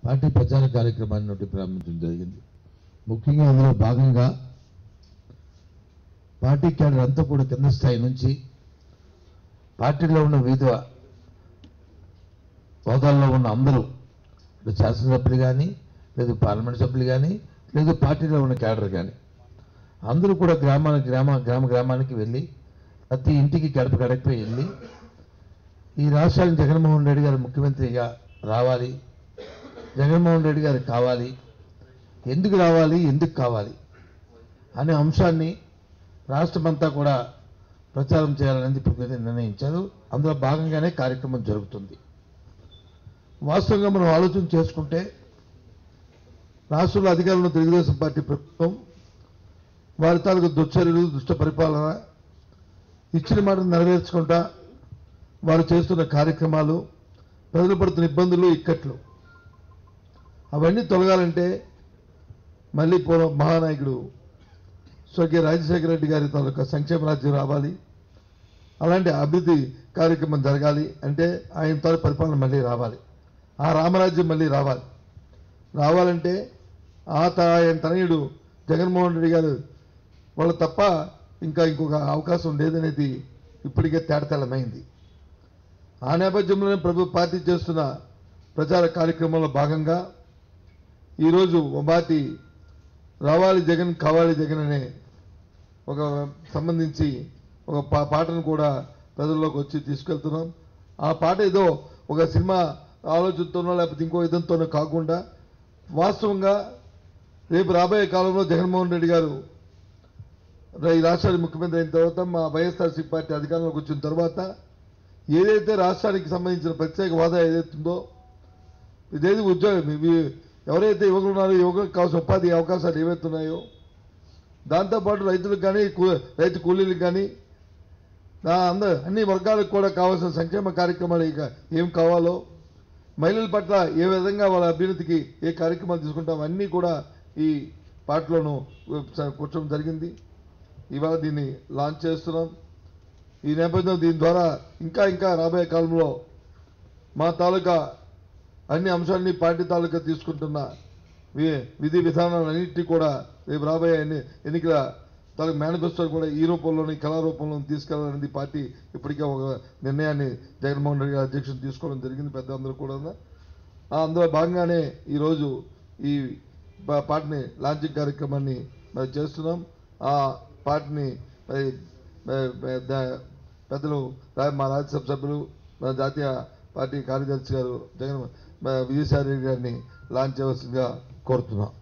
Party ప్రచార కార్యక్రమాన్ని ప్రారంభించడం జరిగింది. ముఖ్యంగా అందులో భాగంగా పార్టీ క్యాడర్ అంతా కూడా కింద స్థాయి నుంచి పార్టీలో ఉన్న వివిధ హోదాల్లో ఉన్న అందరూ శాసనసభ్యులు కానీ, లేదు పార్లమెంట్ సభ్యులు కానీ, లేదు పార్టీలో ఉన్న క్యాడర్ కానీ అందరూ కూడా గ్రామానికి వెళ్ళి ప్రతి ఇంటికి గడప వెళ్ళి ఈ రాష్ట్రానికి జగన్మోహన్ రెడ్డి గారు ముఖ్యమంత్రిగా రావాలి, జగన్మోహన్ రెడ్డి గారు కావాలి, ఎందుకు రావాలి, ఎందుకు కావాలి అనే అంశాన్ని రాష్ట్రమంతా కూడా ప్రచారం చేయాలనేది ఇప్పుడు నిర్ణయించారు. అందులో భాగంగానే కార్యక్రమం జరుగుతుంది. వాస్తవంగా మనం ఆలోచన చేసుకుంటే రాష్ట్రంలో అధికారంలో తెలుగుదేశం పార్టీ ప్రభుత్వం వారి తాలూకు దుశ్చర్యలు, దుష్ట పరిపాలన, ఇచ్చిన మాటను నెరవేర్చుకుంటా వారు చేస్తున్న కార్యక్రమాలు, ప్రజలు పడుతున్న ఇబ్బందులు, ఇక్కట్లు అవన్నీ తొలగాలంటే మళ్ళీ మహానాయకుడు స్వర్గీయ రాజశేఖర రెడ్డి గారి తాలూకా సంక్షేమ రాజ్యం రావాలి, అలాంటి అభివృద్ధి కార్యక్రమం జరగాలి అంటే ఆయన తాలూకు పరిపాలన మళ్ళీ రావాలి, ఆ రామరాజ్యం మళ్ళీ రావాలంటే ఆయన తనయుడు జగన్మోహన్ రెడ్డి గారు వాళ్ళు తప్ప ఇంకొక అవకాశం లేదనేది ఇప్పటికే తేటతెల్లమైంది. ఆ నేపథ్యంలోనే పార్టీ చేస్తున్న ప్రచార కార్యక్రమంలో భాగంగా ఈరోజు పార్టీ రావాలి జగన్, కావాలి జగన్ అనే ఒక సంబంధించి ఒక పాటను కూడా ప్రజల్లోకి వచ్చి తీసుకెళ్తున్నాం. ఆ పాట ఏదో ఒక సినిమా ఆలోచనతోనో లేకపోతే ఇంకో విధంతోనో కాకుండా వాస్తవంగా రేపు రాబోయే కాలంలో జగన్మోహన్ రెడ్డి గారు ఈ రాష్ట్రానికి ముఖ్యమంత్రి అయిన తర్వాత, మా వైఎస్ఆర్సీపీ పార్టీ అధికారంలోకి వచ్చిన తర్వాత ఏదైతే రాష్ట్రానికి సంబంధించిన ప్రత్యేక హోదా ఏదైతుందో, ఇదేది ఉద్యోగం ఎవరైతే యువకులు ఉన్నారో యువకులకు కావాల్సిన ఉపాధి అవకాశాలు ఏవైతున్నాయో, దాంతోపాటు రైతులకు కానీ, రైతు కూలీలకు కానీ, అన్ని వర్గాలకు కూడా కావాల్సిన సంక్షేమ కార్యక్రమాలు ఇక ఏం కావాలో, మహిళల పట్ల ఏ విధంగా వాళ్ళ అభ్యున్నతికి ఏ కార్యక్రమాలు తీసుకుంటాం అన్నీ కూడా ఈ పాటలోనూ కూర్చోవడం జరిగింది. ఇవాళ దీన్ని లాంచ్ చేస్తున్నాం. ఈ నేపథ్యంలో దీని ద్వారా ఇంకా రాబోయే కాలంలో మా తాలూకా అన్ని అంశాలని పార్టీ తాలూకా తీసుకుంటున్న విధి విధానాలన్నింటినీ కూడా రేపు రాబోయే ఎన్నికల తాలూకు మేనిఫెస్టోని కూడా ఈ రూపంలోని కళారూపంలో తీసుకెళ్లాలనేది పార్టీ ఇప్పటికే ఒక నిర్ణయాన్ని జగన్మోహన్ రెడ్డి గారి అధ్యక్షుడు తీసుకోవడం జరిగింది. పెద్దలందరూ కూడా అందులో భాగంగానే ఈరోజు ఈ పార్టీని లాంచింగ్ కార్యక్రమాన్ని మరి చేస్తున్నాం. ఆ పార్టీని పెద్దలు మా రాజ్యసభ సభ్యులు, మన జాతీయ పార్టీ కార్యదర్శి గారు విజయసాయి రెడ్డి గారిని లాంచ్ చేయవలసిందిగా కోరుతున్నాం.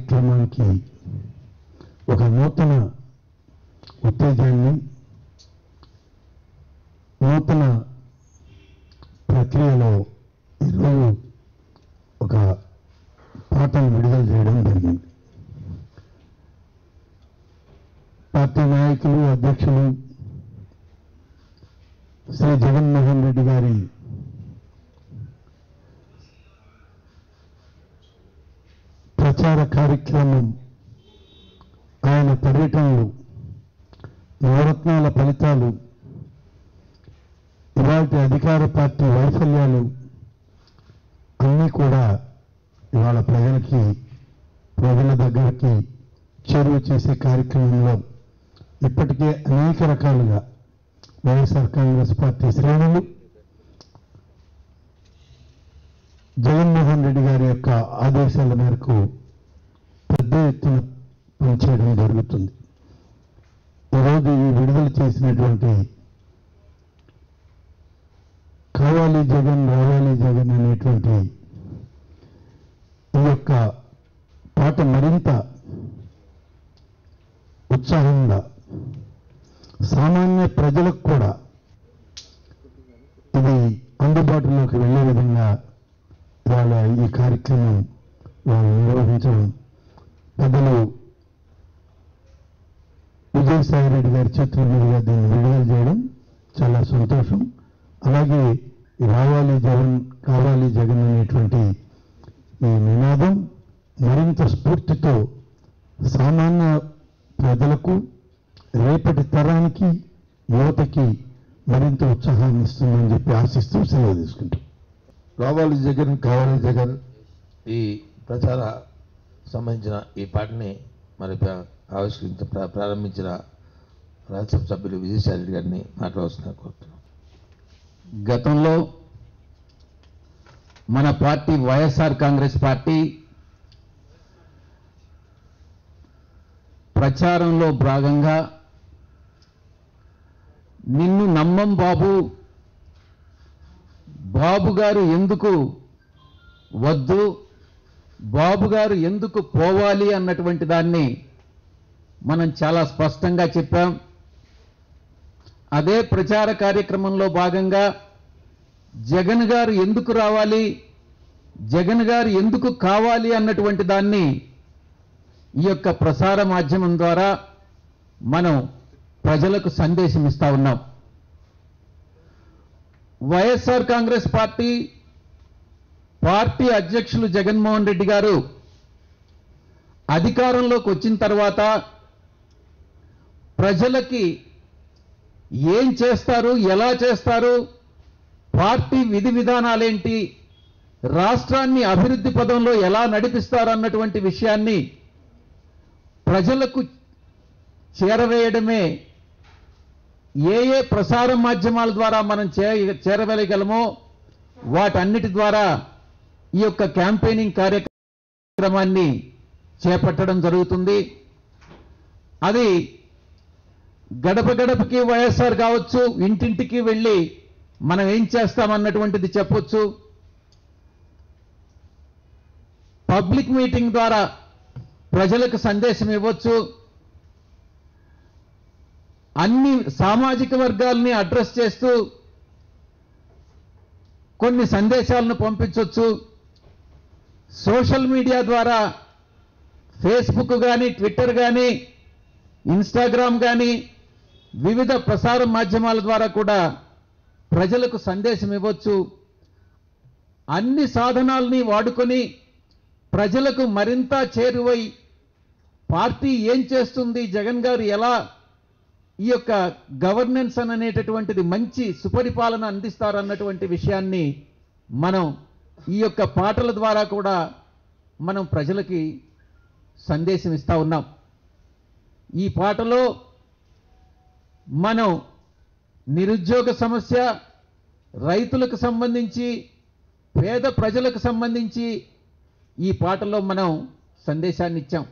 కార్యక్రమానికి ఒక నూతన ఉత్తేజాన్ని, నూతన ప్రక్రియలో ఈరోజు ఒక పాటను విడుదల చేయడం జరిగింది. పార్టీ నాయకులు, అధ్యక్షులు శ్రీ జగన్మోహన్ రెడ్డి గారి ప్రచార కార్యక్రమం, ఆయన పర్యటనలు, నవరత్నాల ఫలితాలు, ఇవాళ అధికార పార్టీ వైఫల్యాలు అన్నీ కూడా ఇవాళ ప్రజల దగ్గరికి చేరువ చేసే కార్యక్రమంలో ఇప్పటికే అనేక రకాలుగా వైఎస్ఆర్ కాంగ్రెస్ పార్టీ శ్రేణులు జగన్మోహన్ రెడ్డి గారి యొక్క ఆదేశాల మేరకు పెద్ద ఎత్తున పనిచేయడం జరుగుతుంది. ఈరోజు ఈ విడుదల చేసినటువంటి కావాలి జగన్ రావాలి జగన్ అనేటువంటి ఈ యొక్క పాట మరింత ఉత్సాహంగా సామాన్య ప్రజలకు కూడా ఇది అందుబాటులోకి వెళ్లే విధంగా వాళ్ళ ఈ కార్యక్రమం వాళ్ళు నిర్వహించడం, పెద్దలు విజయసాయి రెడ్డి గారి చేతుల మీదుగా దీన్ని విడుదల చేయడం చాలా సంతోషం. అలాగే రావాలి జగన్ కావాలి జగన్ అనేటువంటి ఈ నినాదం మరింత స్ఫూర్తితో సామాన్య ప్రజలకు, రేపటి తరానికి, యువతకి మరింత ఉత్సాహాన్ని ఇస్తుందని చెప్పి ఆశిస్తూ సెలవు తీసుకుంటాం. రావాలి జగన్ కావాలి జగన్ ఈ ప్రచార సంబంధించిన ఈ పాటని మరి ప్రారంభించిన రాజ్యసభ సభ్యులు విజయసాయి రెడ్డి గారిని మాట్లాడాల్సిన కోరుతున్నాం. గతంలో మన పార్టీ వైఎస్ఆర్ కాంగ్రెస్ పార్టీ ప్రచారంలో భాగంగా నిన్ను నమ్మం బాబు, బాబు గారు ఎందుకు వద్దు, బాబు గారు ఎందుకు పోవాలి అన్నటువంటి దాన్ని మనం చాలా స్పష్టంగా చెప్పాం. అదే ప్రచార కార్యక్రమంలో భాగంగా జగన్ గారు ఎందుకు రావాలి, జగన్ గారు ఎందుకు కావాలి అన్నటువంటి దాన్ని ఈ యొక్క ప్రసార మాధ్యమం ద్వారా మనం ప్రజలకు సందేశం ఇస్తా ఉన్నాం. వైఎస్ఆర్ కాంగ్రెస్ పార్టీ అధ్యక్షులు జగన్మోహన్ రెడ్డి గారు అధికారంలోకి వచ్చిన తర్వాత ప్రజలకి ఏం చేస్తారు, ఎలా చేస్తారు, పార్టీ విధి విధానాలేంటి, రాష్ట్రాన్ని అభివృద్ధి పదంలో ఎలా నడిపిస్తారు అన్నటువంటి విషయాన్ని ప్రజలకు చేరవేయడమే ఏ ప్రసార మాధ్యమాల ద్వారా మనం చేరవేయగలమో వాటన్నిటి ద్వారా ఈ యొక్క క్యాంపెయినింగ్ కార్యక్రమాన్ని చేపట్టడం జరుగుతుంది. అది గడప గడపకి వైఎస్ఆర్ కావచ్చు, ఇంటింటికి వెళ్ళి మనం ఏం చేస్తామన్నటువంటిది చెప్పొచ్చు. పబ్లిక్ మీటింగ్ ద్వారా ప్రజలకు సందేశం ఇవ్వచ్చు. అన్ని సామాజిక వర్గాల్ని అడ్రస్ చేస్తూ కొన్ని సందేశాలను పంపించవచ్చు. సోషల్ మీడియా ద్వారా ఫేస్బుక్ కానీ, ట్విట్టర్ కానీ, ఇన్స్టాగ్రామ్ కానీ వివిధ ప్రసార మాధ్యమాల ద్వారా కూడా ప్రజలకు సందేశం ఇవ్వచ్చు. అన్ని సాధనాల్ని వాడుకొని ప్రజలకు మరింత చేరువై పార్టీ ఏం చేస్తుంది, జగన్ గారు ఎలా ఈ యొక్క గవర్నెన్స్ అనేటటువంటిది మంచి సుపరిపాలన అందిస్తారన్నటువంటి విషయాన్ని మనం ఈ యొక్క పాటల ద్వారా కూడా మనం ప్రజలకి సందేశం ఇస్తా ఉన్నాం. ఈ పాటలో మనం నిరుద్యోగ సమస్య, రైతులకు సంబంధించి, పేద ప్రజలకు సంబంధించి ఈ పాటలో మనం సందేశాన్ని ఇచ్చాం.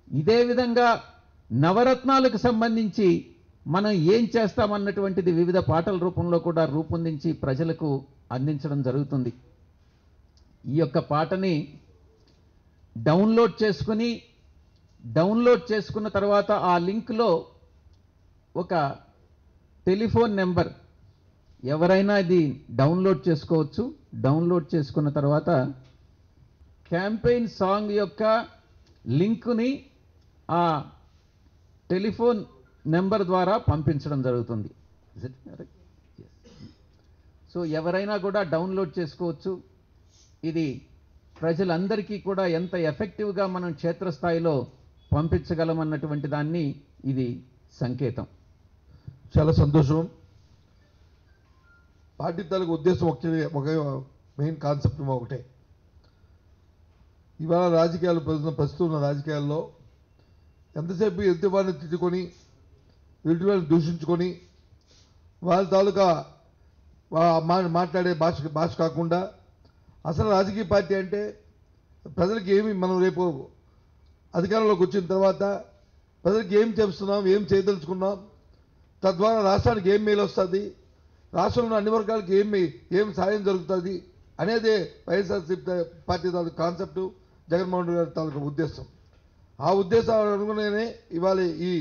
ఇదే విధంగా నవరత్నాలకు సంబంధించి మనం ఏం చేస్తామన్నటువంటిది వివిధ పాటల రూపంలో కూడా రూపొందించి ప్రజలకు అందించడం జరుగుతుంది. ఈ యొక్క పాటని డౌన్లోడ్ చేసుకుని డౌన్లోడ్ చేసుకున్న తర్వాత ఆ లింక్లో ఒక టెలిఫోన్ నెంబర్ ఎవరైనా ఇది డౌన్లోడ్ చేసుకోవచ్చు. డౌన్లోడ్ చేసుకున్న తర్వాత క్యాంపెయిన్ సాంగ్ యొక్క లింకుని ఆ టెలిఫోన్ నెంబర్ ద్వారా పంపించడం జరుగుతుంది. సో ఎవరైనా కూడా డౌన్లోడ్ చేసుకోవచ్చు. ఇది ప్రజలందరికీ కూడా ఎంత ఎఫెక్టివ్గా మనం క్షేత్రస్థాయిలో పంపించగలమన్నటువంటి దాన్ని ఇది సంకేతం. చాలా సంతోషం. పార్టీ తాలూకు ఉద్దేశం ఒక మెయిన్ కాన్సెప్ట్ ఒకటే. ఇవాళ రాజకీయాలు ప్రస్తుతం ఉన్న రాజకీయాల్లో ఎంతసేపు ఎదుటి వారిని తిట్టుకొని ఎదుటి వారిని దూషించుకొని వాళ్ళ తాలూకా మాట్లాడే భాష కాకుండా అసలు రాజకీయ పార్టీ అంటే ప్రజలకు ఏమి మనం రేపు అధికారంలోకి వచ్చిన తర్వాత ప్రజలకు ఏం చేస్తున్నాం, ఏం చేయదలుచుకున్నాం, తద్వారా రాష్ట్రానికి ఏం మేలు వస్తుంది, రాష్ట్రంలో అన్ని వర్గాలకు ఏం సాయం జరుగుతుంది అనేదే వైఎస్ఆర్సీపీ పార్టీ తాలూకు కాన్సెప్టు, జగన్మోహన్ రెడ్డి గారి తాలూకు ఉద్దేశం. ఆ ఉద్దేశాలు అనుగుణంగానే ఇవాళ ఈ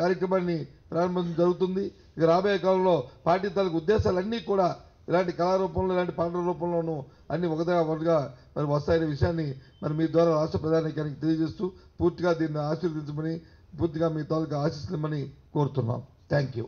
కార్యక్రమాన్ని ప్రారంభం జరుగుతుంది. ఇక రాబోయే కాలంలో పార్టీ తాలూకు ఉద్దేశాలన్నీ కూడా ఇలాంటి కళారూపంలో ఇలాంటి పాటల రూపంలోనూ అన్ని ఒకటిగా మరి వస్తాయనే విషయాన్ని మరి మీ ద్వారా రాష్ట్ర ప్రధానికానికి తెలియజేస్తూ పూర్తిగా దీన్ని ఆశీర్వదించమని, పూర్తిగా మీ తాలూకు ఆశీస్సులమని కోరుతున్నాం. Thank you.